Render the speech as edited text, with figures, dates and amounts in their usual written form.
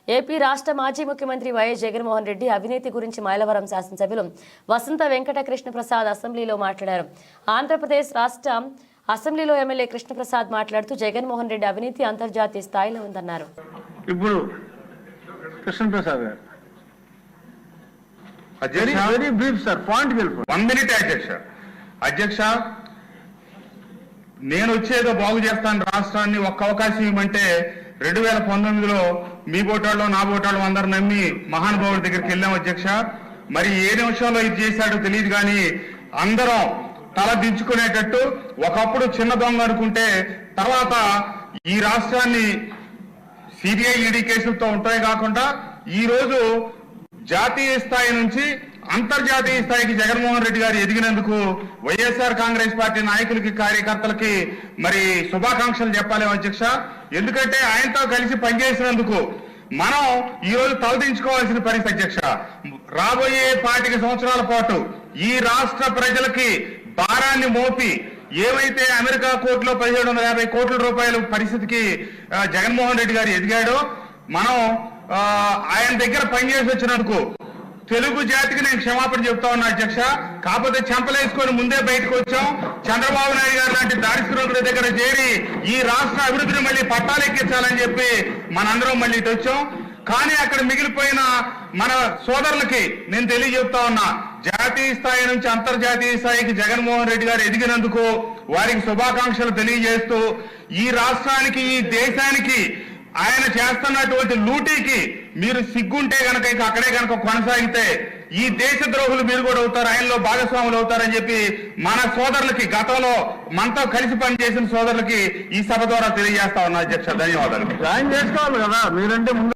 AP రాష్ట్ర మాజీ ముఖ్యమంత్రి వైఎస్ జగన్మోహన్ రెడ్డి అవినీతి గురించి మైలవరం శాసనసభ్యులు వసంత వెంకట కృష్ణప్రసాద్ అసెంబ్లీలో మాట్లాడారు. ఆంధ్రప్రదేశ్ రాష్ట్ర అసెంబ్లీలో ఎమ్మెల్యే కృష్ణప్రసాద్ మాట్లాడుతూ జగన్మోహన్ రెడ్డి అవినీతి అంతర్జాతీయ స్థాయిలో ఉందన్నారు. ఇప్పుడు కృష్ణప్రసాద్ గారు వెరీ బ్రీఫ్ సార్, పాయింట్ వెళ్ళిపో. 1 minute అధ్యక్ష, నేను వచ్చేదో బాగు చేస్తాను రాష్ట్రాన్ని, ఒక్క అవకాశం ఇవ్వమంటే 2019లో మీ బోటాళ్ళు నా బోటాళ్ళు అందరు నమ్మి మహానుభావుడి దగ్గరికి వెళ్ళాం అధ్యక్ష. మరి ఏ నిమిషంలో ఇది చేశాడో తెలియదు కానీ అందరం తల దించుకునేటట్టు ఒకప్పుడు చిన్న దొంగ అనుకుంటే తర్వాత ఈ రాష్ట్రాన్ని సిబిఐ ఈడీ కేసులతో ఉంటాయి కాకుండా ఈ రోజు జాతీయ స్థాయి నుంచి అంతర్జాతీయ స్థాయికి జగన్మోహన్ రెడ్డి గారు ఎదిగినందుకు వైఎస్ఆర్ కాంగ్రెస్ పార్టీ నాయకులకి కార్యకర్తలకి మరి శుభాకాంక్షలు చెప్పాలి అధ్యక్ష. ఎందుకంటే ఆయనతో కలిసి పనిచేసినందుకు మనం ఈ రోజు తలదించుకోవాల్సిన పరిస్థితి అధ్యక్ష. రాబోయే 25 సంవత్సరాల పాటు ఈ రాష్ట్ర ప్రజలకి భారాన్ని మోపి ఏవైతే అమెరికా కోర్టులో 1750 కోట్ల రూపాయల పరిస్థితికి జగన్మోహన్ రెడ్డి గారు ఎదిగాడో మనం ఆయన దగ్గర పనిచేసి వచ్చినందుకు తెలుగు జాతికి నేను క్షమాపణ చెప్తా ఉన్నా అధ్యక్ష. కాకపోతే చెంపలేసుకొని ముందే బయటకు వచ్చాం. చంద్రబాబు నాయుడు గారు లాంటి దారిద్ర్యుల దగ్గర చేరి ఈ రాష్ట్ర అభివృద్ధిని మళ్ళీ పట్టాలెక్కించాలని చెప్పి మనందరం మళ్ళీ ఇటు వచ్చాం. కానీ అక్కడ మిగిలిపోయిన మన సోదరులకి నేను తెలియజెప్తా ఉన్నా, జాతీయ స్థాయి నుంచి అంతర్జాతీయ స్థాయికి జగన్మోహన్ రెడ్డి గారు ఎదిగినందుకు వారికి శుభాకాంక్షలు తెలియజేస్తూ ఈ రాష్ట్రానికి ఈ దేశానికి ఆయన చేస్తున్నటువంటి లూటీకి మీరు సిగ్గుంటే గనక ఇక అక్కడే గనక కొనసాగితే ఈ దేశ ద్రోహులు మీరు కూడా అవుతారు, ఆయనలో భాగస్వాములు అవుతారని చెప్పి మన సోదరులకి గతంలో మనతో కలిసి పనిచేసిన సోదరులకి ఈ సభ ద్వారా తెలియజేస్తా ఉన్నా అధ్యక్ష. ధన్యవాదాలు. జాయిన్ చేసుకోవాలి కదా మీరంటే ముందు